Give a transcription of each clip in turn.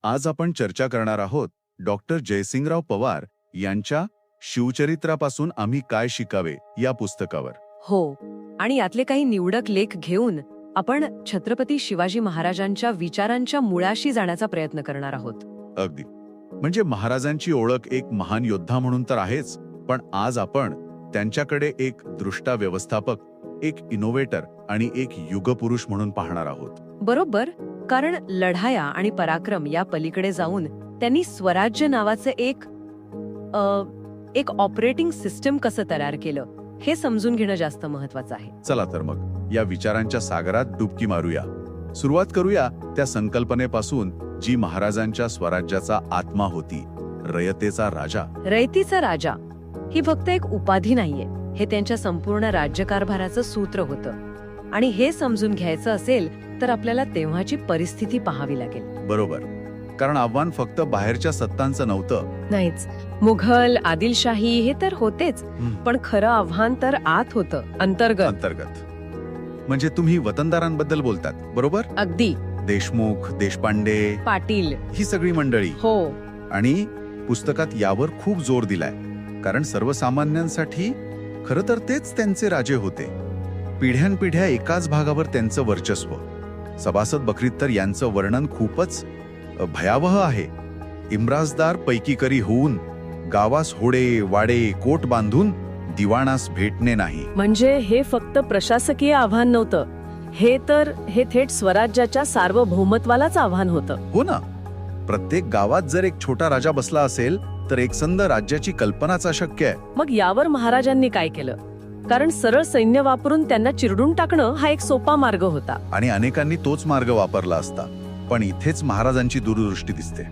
आज आपण चर्चा करणार आहोत डॉक्टर जयसिंगराव पवार यांच्या शिवचरित्रापासून आम्ही काय शिकावे या पुस्तकावर. हो, आणि यातले काही निवडक लेख घेऊन आपण छत्रपती शिवाजी महाराजांच्या विचारांच्या मुळाशी जाण्याचा प्रयत्न करणार आहोत. अगदी. म्हणजे महाराजांची ओळख एक महान योद्धा म्हणून तर आहेच, पण आज आपण त्यांच्याकडे एक दृष्टा व्यवस्थापक, एक इनोव्हेटर आणि एक युगपुरुष म्हणून पाहणार आहोत. बरोबर, कारण लढाया आणि पराक्रम या पलीकडे जाऊन त्यांनी स्वराज्य नावाचं एक ऑपरेटिंग सिस्टम कसं तयार केलं हे समजून घेणं जास्त महत्वाचं आहे. चला तर मग या विचारांच्या सागरात डुबकी मारूया. सुरुवात करूया त्या संकल्पनेपासून जी महाराजांच्या स्वराज्याचा आत्मा होती, रयतेचा राजा. रयतीचा राजा ही फक्त एक उपाधी नाहीये, हे त्यांच्या संपूर्ण राज्यकारभाराचं सूत्र होतं. आणि हे समजून घ्यायचं असेल तर आपल्याला तेव्हाची परिस्थिती पाहावी लागेल. बरोबर, कारण आव्हान फक्त बाहेरच्या सत्तांचं नव्हतं. नाहीच, मुघल, आदिलशाही हे तर होतेच, पण खरं आव्हान तर आत होतं, अंतर्गत. म्हणजे तुम्ही वतनदारांबद्दल बोलतात, बरोबर? अगदी. देशमुख, देशपांडे, पाटील, ही सगळी मंडळी. हो. आणि पुस्तकात यावर खूप जोर दिलाय, कारण सर्वसामान्यांसाठी खरं तर तेच त्यांचे राजे होते. पिढ्यानपिढ्या एकाच भागावर त्यांचं वर्चस्व. सभासद बकरीत तर यांचं वर्णन खूपच भयावह आहे. इम्राजदार पैकी करी होऊन गावास होडे वाडे कोट बांधून दिवाणास भेटणे नाही. म्हणजे हे फक्त प्रशासकीय आव्हान नव्हतं, हे थेट स्वराज्याच्या सार्वभौमत्वालाच आव्हान होतं. हो ना. प्रत्येक गावात जर एक छोटा राजा बसला असेल तर एकसंध राज्याची कल्पनाच अशक्य आहे. मग यावर महाराजांनी काय केलं? कारण सरळ सैन्य वापरून त्यांना चिरडून टाकणं हा एक सोपा मार्ग होता. आणि अनेकांनी तोच मार्ग वापरला असता. पण इथेच महाराजांची दूरदृष्टी दिसते.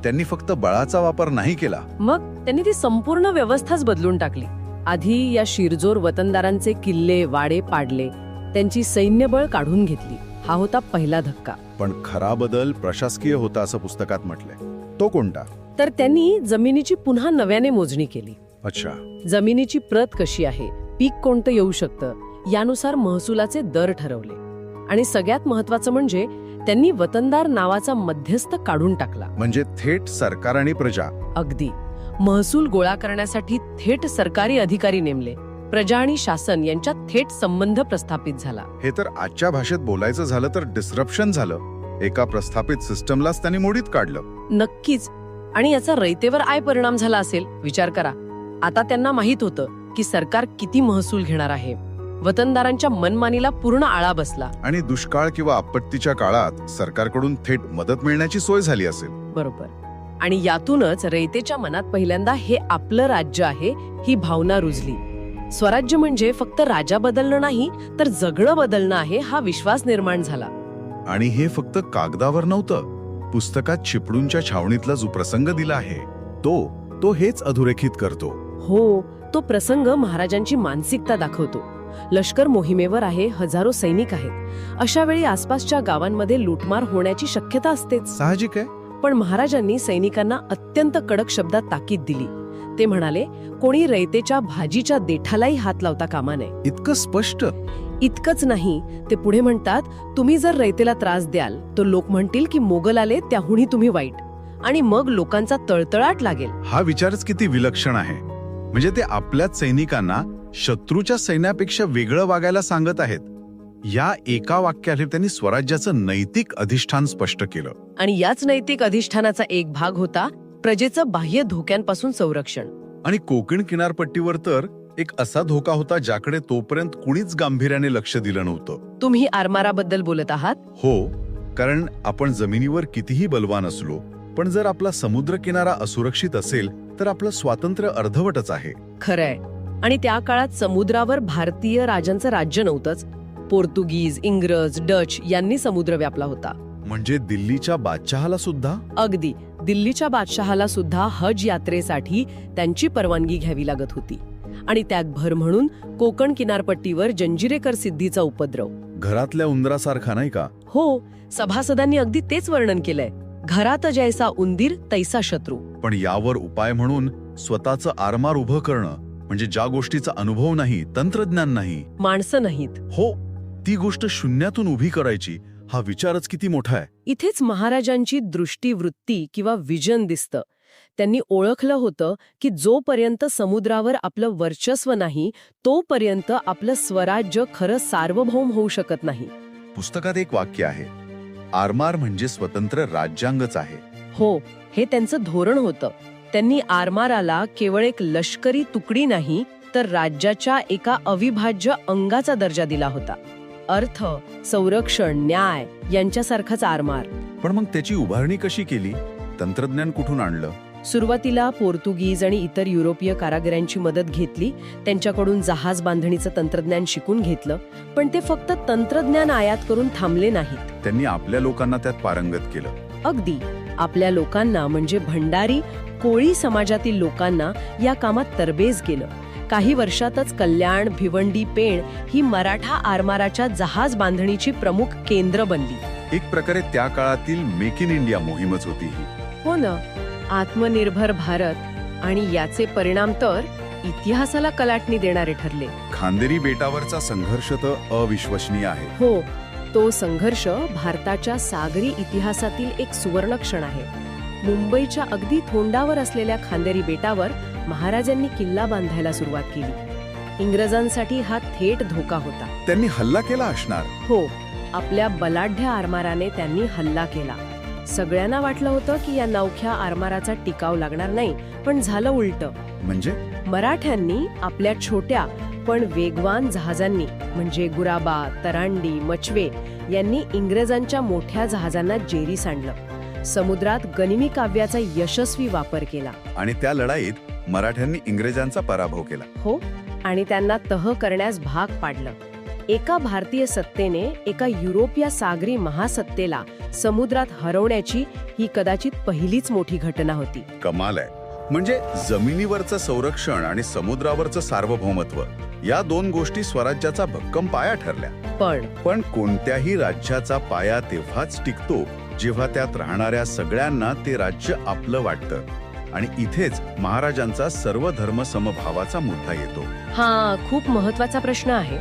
त्यांनी फक्त बळाचा वापर नाही केला, मग त्यांनी ती संपूर्ण व्यवस्थाच बदलून टाकली. आधी या शिरजोर वतनदारांचे किल्ले वाडे पाडले, त्यांची सैन्यबळ काढून घेतली. हा होता पहिला धक्का. पण खरा बदल प्रशासकीय होता असं पुस्तकात म्हटलंय. तो कोणता? तर त्यांनी जमिनीची पुन्हा नव्याने मोजणी केली. अच्छा. जमिनीची प्रत कशी आहे, पीक कोणतं येऊ शकतं, यानुसार महसुलाचे दर ठरवले. आणि सगळ्यात महत्वाचं म्हणजे त्यांनी वतनदार नावाचा मध्यस्थ काढून टाकला. म्हणजे थेट सरकार आणि प्रजा. अगदी. महसूल गोळा करण्यासाठी थेट सरकारी अधिकारी नेमले. प्रजा आणि शासन यांच्यात थेट संबंध प्रस्थापित झाला. हे तर आजच्या भाषेत बोलायचं झालं तर डिस्रप्शन झालं. एका प्रस्थापित सिस्टमलाच त्यांनी मोडीत काढलं. नक्कीच. आणि याचा रयतेवर काय परिणाम झाला असेल विचार करा. आता त्यांना माहित होतं की सरकार किती महसूल घेणार आहे. वतनदारांच्या मनमानीला पूर्ण आळा बसला. आणि दुष्काळ किंवा आपत्तीच्या काळात सरकारकडून थेट मदत मिळण्याची सोय झाली असेल. बरोबर. आणि यातूनच रयतेच्या मनात पहिल्यांदा हे आपलं राज्य आहे ही भावना रुजली. स्वराज्य म्हणजे फक्त राजा बदलणं नाही, तर जगणं बदलणं आहे हा विश्वास निर्माण झाला. आणि हे फक्त कागदावर नव्हतं. पुस्तकात चिपळूणच्या छावणीतला जो प्रसंग दिला आहे तो हेच अधोरेखित करतो. हो, तो प्रसंग महाराजांची मानसिकता दाखवतो. लष्कर मोहिमेवर आहे, हजारो सैनिक आहेत. अशा वेळी आसपासच्या गावांमध्ये लूटमार होण्याची शक्यता असतेच. साहजिक आहे. पण महाराजांनी सैनिकांना अत्यंत कडक शब्दात ताकीद दिली. ते म्हणाले, कोणी रयतेच्या भाजीच्या देठालाही हात लावता कामा नये. इतकं स्पष्ट. इतकंच नाही, ते पुढे म्हणतात, तुम्ही जर रयतेला त्रास द्याल तर लोक म्हणतील की मोगल आले त्याहूनही तुम्ही वाईट, आणि मग लोकांचा तळतळाट लागेल. हा विचारच किती विलक्षण आहे. म्हणजे ते आपल्याच सैनिकांना शत्रूच्या सैन्यापेक्षा वेगळं वागायला सांगत आहेत. या एका वाक्याने त्यांनी स्वराज्याचं नैतिक अधिष्ठान स्पष्ट केलं. आणि याच नैतिक अधिष्ठानाचा एक भाग होता प्रजेचं बाह्य धोक्यांपासून संरक्षण. आणि कोकण किनारपट्टीवर तर एक असा धोका होता ज्याकडे तोपर्यंत कुणीच गांभीर्याने लक्ष दिलं नव्हतं. तुम्ही आरमाराबद्दल बोलत आहात? हो, कारण आपण जमिनीवर कितीही बलवान असलो, पण जर आपला समुद्र किनारा असुरक्षित असेल तर आपलं स्वातंत्र्य अर्धवटच आहे. खरंय. आणि त्या काळात समुद्रावर भारतीय राजांचं राज्य नव्हतंच. पोर्तुगीज, इंग्रज, डच यांनी समुद्र व्यापला होता. म्हणजे दिल्लीच्या बादशहाला सुद्धा. अगदी. दिल्लीच्या बादशहाला सुद्धा हज यात्रेसाठी त्यांची परवानगी घ्यावी लागत होती. आणि त्यात भर म्हणून कोकण किनारपट्टीवर जंजिरेकर सिद्धीचा उपद्रव. घरातल्या उंदरासारखा, नाही का? हो, सभासदांनी अगदी तेच वर्णन केलंय. घरात जैसा उंदीर तैसा शत्रू. पण यावर उपाय म्हणून स्वतःचं आरमार उभं करणं, म्हणजे ज्या गोष्टीचा अनुभव नाही, तंत्रज्ञान नाही, माणसं नाहीत. हो, ती गोष्ट शून्यातून उभी करायची, हा विचारच किती मोठा आहे. इथेच महाराजांची दृष्टीवृत्ती किंवा विजन दिसतं. त्यांनी ओळखलं होतं की जोपर्यंत समुद्रावर आपलं वर्चस्व नाही तोपर्यंत आपलं स्वराज्य खरं सार्वभौम होऊ शकत नाही. पुस्तकात एक वाक्य आहे, आरमार म्हणजे स्वतंत्र राज्यांगच आहे. हो, हे त्यांचं धोरण होतं. त्यांनी आरमाराला केवळ एक लष्करी तुकडी नाही तर राज्याच्या एका अविभाज्य अंगाचा दर्जा दिला होता. अर्थ, संरक्षण, न्याय यांच्यासारखाच आरमार. पण मग त्याची उभारणी कशी केली? तंत्रज्ञान कुठून आणलं? सुरुवातीला पोर्तुगीज आणि इतर युरोपीय कारागिरांची मदत घेतली. त्यांच्याकडून जहाज बांधणीचं तंत्रज्ञान शिकून घेतलं. पण ते फक्त तंत्रज्ञान आयात करून थांबले नाहीत. त्यांनी आपल्या लोकांना त्यात पारंगत केलं. अगदी आपल्या लोकांना म्हणजे भंडारी कोळी समाजातील लोकांना या कामात तरबेज केलं. काही वर्षातच कल्याण, भिवंडी, पेण ही मराठा आरमाराच्या जहाज बांधणीची प्रमुख केंद्र बनली. एक प्रकारे त्या काळातील मेक इन इंडिया मोहीमच होती ही. हो ना, आत्मनिर्भर भारत. आणि याचे परिणाम तर इतिहासाला कलाटणी देणारे ठरले. खांदेरी बेटावरचा संघर्ष तर अविश्वसनीय आहे. हो, तो संघर्ष भारताच्या सागरी इतिहासातील एक सुवर्णक्षण आहे. मुंबईच्या अगदी थोंडावर असलेल्या खांदेरी बेटावर महाराजांनी किल्ला बांधायला सुरुवात केली. इंग्रजांसाठी हा थेट धोका होता. त्यांनी हल्ला केला असणार. हो, आपल्या बलाढ्य आरमाराने त्यांनी हल्ला केला. सगळ्यांना वाटलं होतं की या नौख्या आरमाराचा टिकाव लागणार नाही, पण झालं उलटं. म्हणजे मराठ्यांनी आपल्या छोट्या पण वेगवान जहाजांनी म्हणजे गुराबा, तरांडी, मचवे यांनी इंग्रजांच्या मोठ्या जहाजांना जेरी सांडलं. समुद्रात गनिमी काव्याचा यशस्वी वापर केला. आणि त्या लढाईत मराठ्यांनी इंग्रजांचा पराभव केला. हो, आणि त्यांना तह करण्यास भाग पाडलं. एका भारतीय सत्तेने एका युरोपीय सागरी महासत्तेला समुद्रात हरवण्याची ही कदाचित पहिलीच मोठी घटना होती. कमाल आहे. म्हणजे जमिनीवरचं संरक्षण आणि समुद्रावरचं सार्वभौमत्व या दोन गोष्टी स्वराज्याचा भक्कम पाया ठरल्या. पण कोणत्याही राज्याचा पाया तेव्हाच टिकतो जेव्हा त्यात राहणाऱ्या सगळ्यांना ते राज्य आपलं वाटतं. आणि इथेच महाराजांचा सर्व धर्म समभावाचा मुद्दा येतो. हा खूप महत्वाचा प्रश्न आहे.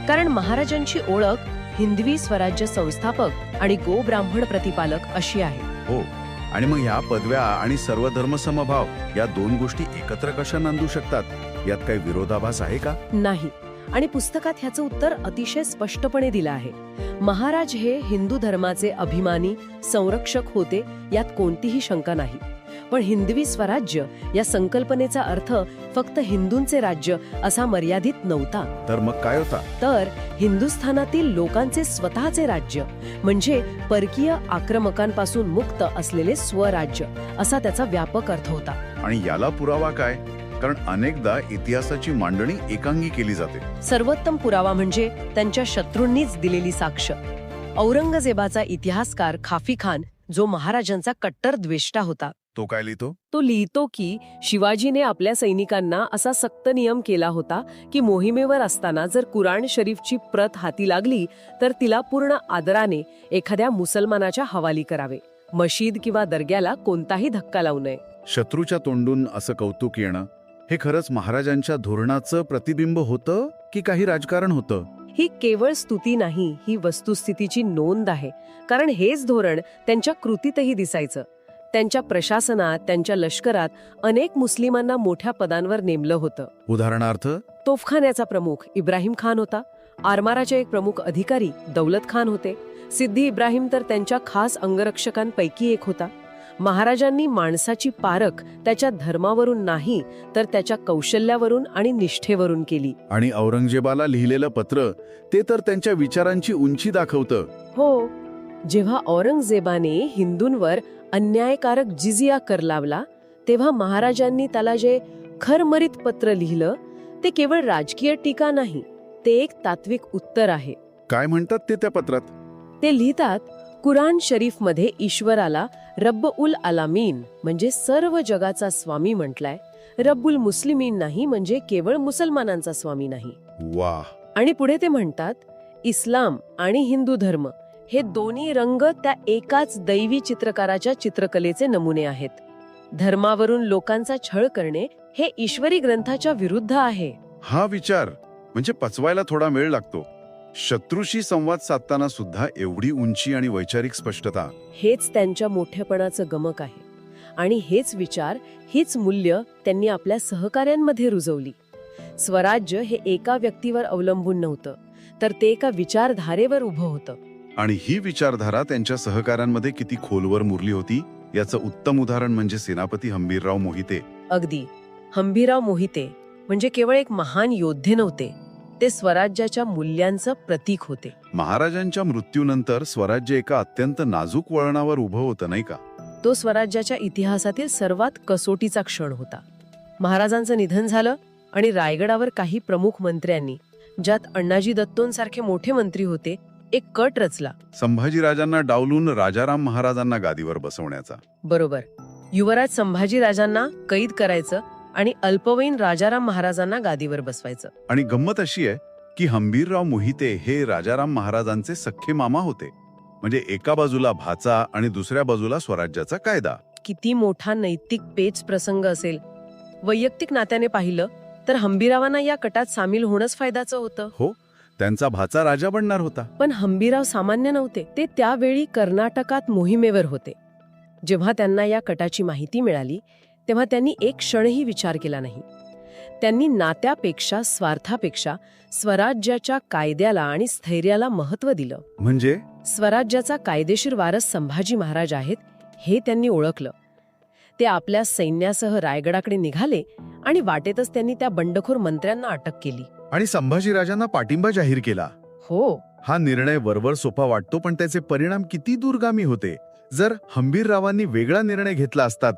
कारण महाराजांची ओळख हिंदवी स्वराज्य संस्थापक आणि गो ब्राह्मण प्रतिपालक अशी आहे. हो, आणि मग ह्या पदव्या आणि सर्व धर्म समभाव या दोन गोष्टी एकत्र कशा नांदू शकतात? यात काही विरोधाभास आहे का? नाही. आणि पुस्तकात ह्याचं उत्तर अतिशय स्पष्टपणे दिलं आहे. महाराज हे हिंदू धर्माचे अभिमानी संरक्षक होते, यात कोणतीही शंका नाही. पण हिंदवी स्वराज्य या संकल्पनेचा अर्थ फक्त हिंदूंचे राज्य असा मर्यादित नव्हता. तर मग काय होता? तर हिंदुस्थानातील लोकांचे स्वतःचे राज्य म्हणजे परकीय आक्रमकांपासून मुक्त असलेले स्वराज्य असा त्याचा व्यापक अर्थ होता. आणि याला पुरावा काय? कारण अनेकदा इतिहासाची मांडणी एकांगी केली जाते. सर्वोत्तम पुरावा म्हणजे त्यांच्या शत्रूंनीच दिलेली साक्ष. औरंगजेबाचा इतिहासकार खाफी खान, जो महाराजांचा कट्टर द्वेष्टा होता, तो काय लिहितो? तो लिहितो की शिवाजीने आपल्या सैनिकांना असा सक्त नियम केला होता की मोहिमेवर असताना जर कुराण शरीफची प्रत हाती लागली तर तिला पूर्ण आदराने एखाद्या मुसलमानाच्या हवाली करावे. मशीद किंवा दर्ग्याला कोणताही धक्का लावू नये. शत्रूच्या तोंडून असं कौतुक येणं हे खरंच महाराजांच्या धोरणाचं प्रतिबिंब होतं की काही राजकारण होतं? ही केवळ स्तुती नाही, ही वस्तुस्थितीची नोंद आहे. कारण हेच धोरण त्यांच्या कृतीतही दिसायचं. त्यांच्या प्रशासनात, त्यांच्या लष्करात अनेक मुस्लिमांना मोठ्या पदांवर नेमलं होतं. उदाहरणार्थ, तोफखान्याचा प्रमुख इब्राहिम खान होता. आरमाराचे एक प्रमुख अधिकारी दौलत खान होते. सिद्धी इब्राहिम तर त्यांच्या खास अंगरक्षकांपैकी एक होता. महाराजांनी माणसाची पारख त्याच्या धर्मावरून नाही तर त्याच्या कौशल्यावरून आणि निष्ठेवरून केली. आणि औरंगजेबाला लिहिलेलं पत्र ते तर त्यांच्या विचारांची उंची दाखवतं. हो, जेव्हा औरंगजेबाने हिंदूंवर अन्यायकारक जिझिया कर लावला तेव्हा महाराजांनी त्याला जे खरमरीत पत्र लिहिलं ते केवळ राजकीय टीका नाही, ते एक तात्विक उत्तर आहे. काय म्हणतात ते त्या पत्रात? ते लिहितात, कुराण शरीफमध्ये ईश्वराला रब्ब उल आलामीन म्हणजे सर्व जगाचा स्वामी म्हटलाय. रब्बुल मुस्लिमीन नाही म्हणजे केवळ मुसलमानांचा स्वामी नाही. वाह. आणि पुढे ते म्हणतात, इस्लाम आणि हिंदू धर्म हे दोन्ही रंग त्या एकाच दैवी चित्रकाराच्या चित्रकलेचे नमुने आहेत. धर्मावरून लोकांचा छळ करणे हे ईश्वरी ग्रंथाच्या विरुद्ध आहे. हा विचार म्हणजे पचवायला थोडा वेळ लागतो. शत्रूशी संवाद साधताना सुद्धा एवढी उंची आणि वैचारिक स्पष्टता. हेच त्यांच्या मोठेपणाचं गमक आहे आणि हेच विचार, हीच मूल्य त्यांनी आपल्या सहकाऱ्यांमध्ये रुजवली. स्वराज्य हे एका व्यक्तीवर अवलंबून नव्हतं, तर ते एका विचारधारेवर उभं होतं. आणि ही विचारधारा त्यांच्या सहकाऱ्यांमध्ये किती खोलवर मुरली होती याचं उत्तम उदाहरण म्हणजे सेनापती हंबीरराव मोहिते. अगदी. हंबीरराव मोहिते म्हणजे केवळ एक महान योद्धे नव्हते, ते स्वराज्याच्या मूल्यांचं प्रतीक होते. महाराजांच्या मृत्यूनंतर स्वराज्य एका अत्यंत नाजूक वळणावर उभं होतं, नाही का? तो स्वराज्याच्या इतिहासातील सर्वात कसोटीचा क्षण होता. महाराजांचं निधन झालं आणि रायगडावर काही प्रमुख मंत्र्यांनी, ज्यात अण्णाजी दत्तोंसारखे मोठे मंत्री होते, एक कट रचला. संभाजीराजांना डावलून राजाराम महाराजांना गादीवर बसवण्याचा. बरोबर. युवराज संभाजीराजांना कैद करायचं आणि अल्पवयीन राजाराम महाराजांना गादीवर बसवायचं. आणि गंमत अशी आहे की हंबीरराव मोहिते हे राजाराम महाराजांचे सख्खे मामा होते. म्हणजे एका बाजूला भाचा आणि दुसऱ्या बाजूला स्वराज्याचा कायदा. किती मोठा नैतिक पेच प्रसंग असेल. वैयक्तिक नात्याने पाहिलं तर हंबीरावांना या कटात सामील होणंच फायद्याचं होतं. हो, त्यांचा भाचा राजा बनणार होता. पण हंबीराव सामान्य नव्हते. ते त्यावेळी कर्नाटकात मोहिमेवर होते. जेव्हा त्यांना या कटाची माहिती मिळाली तेव्हा त्यांनी एक क्षणही विचार केला नाही. त्यांनी नात्यापेक्षा, स्वार्थापेक्षा स्वराज्याच्या कायद्याला आणि स्थैर्याला महत्त्व दिलं. म्हणजे स्वराज्याचा कायदेशीर वारस संभाजी महाराज आहेत हे त्यांनी ओळखलं. ते आपल्या सैन्यासह रायगडाकडे निघाले आणि वाटेतच त्यांनी त्या बंडखोर मंत्र्यांना अटक केली. आणि संभाजीराजांना पाठिंबा जाहीर केला. हो, हा निर्णय वरवर सोपा वाटतो, पण त्याचे परिणाम किती दूरगामी होते. जर हंबीररावांनी वेगळा निर्णय घेतला असता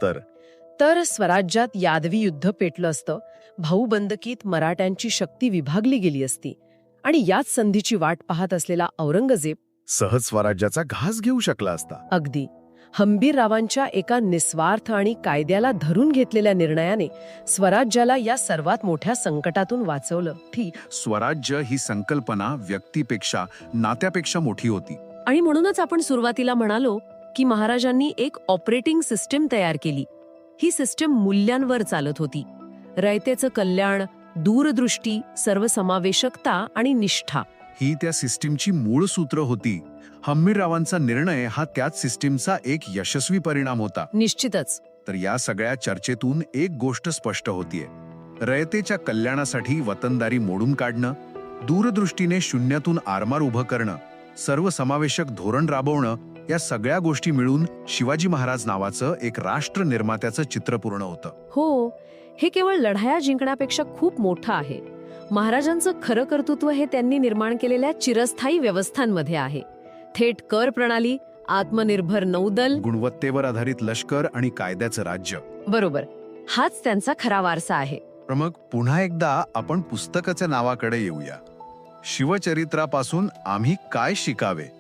तर स्वराज्यात यादवी युद्ध पेटलं असतं. भाऊबंदकीत मराठ्यांची शक्ती विभागली गेली असती आणि याच संधीची वाट पाहत असलेला औरंगजेब सहज स्वराज्याचा घास घेऊ शकला असता. अगदी. हंबीररावांच्या एका निस्वार्थ आणि कायद्याला धरून घेतलेल्या निर्णयाने स्वराज्याला या सर्वात मोठ्या संकटातून वाचवलं. स्वराज्य ही संकल्पना व्यक्तीपेक्षा, नात्यापेक्षा मोठी होती. आणि म्हणूनच आपण सुरुवातीला म्हणालो की महाराजांनी एक ऑपरेटिंग सिस्टीम तयार केली. ही सिस्टीम मूल्यांवर चालत होती. रयतेचं कल्याण, दूरदृष्टी, सर्वसमावेशकता आणि निष्ठा ही त्या सिस्टीमची मूळ सूत्र होती. हंबीररावांचा निर्णय हा त्याच सिस्टीमचा एक यशस्वी परिणाम होता. निश्चितच. तर या सगळ्या चर्चेतून एक गोष्ट स्पष्ट होतीये. रयतेच्या कल्याणासाठी वतनदारी मोडून काढणं, दूरदृष्टीने शून्यातून आरमार उभं करणं, सर्वसमावेशक धोरण राबवणं, या सगळ्या गोष्टी मिळून शिवाजी महाराज नावाचं एक राष्ट्र निर्मात्याचं चित्र पूर्ण होतं. हो, हे केवळ लढाया जिंकण्यापेक्षा खूप मोठं आहे. महाराजांचं खरं कर्तृत्व हे त्यांनी निर्माण केलेल्या चिरस्थायी व्यवस्थांमध्ये आहे. थेट कर प्रणाली, आत्मनिर्भर नौदल, गुणवत्तेवर आधारित लष्कर आणि कायद्याचं राज्य. बरोबर, हाच त्यांचा खरा वारसा आहे. मग पुन्हा एकदा आपण पुस्तकाच्या नावाकडे येऊया. शिवचरित्रापासून आम्ही काय शिकावे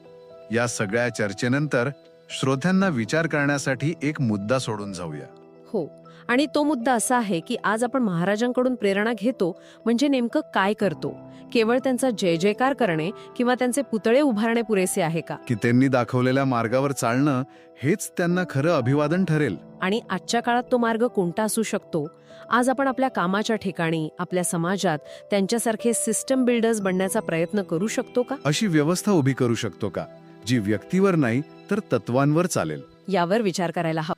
या सगळ्या चर्चेनंतर श्रोत्यांना विचार करण्यासाठी एक मुद्दा सोडून जाऊया. हो, आणि तो मुद्दा असा आहे की आज आपण महाराजांकडून प्रेरणा घेतो म्हणजे नेमकं काय करतो? केवळ त्यांचा जय जयकार करणे किंवा त्यांचे पुतळे उभारणे पुरेसे आहे का? की त्यांनी दाखवलेल्या मार्गावर चालणं हेच त्यांना खरं अभिवादन ठरेल? आणि आजच्या काळात तो मार्ग कोणता असू शकतो? आज आपण आपल्या कामाच्या ठिकाणी, आपल्या समाजात त्यांच्यासारखे सिस्टम बिल्डर्स बनण्याचा प्रयत्न करू शकतो का? अशी व्यवस्था उभी करू शकतो का जी व्यक्तीवर नाही तर तत्वांवर चालेल? यावर विचार करायला हवा.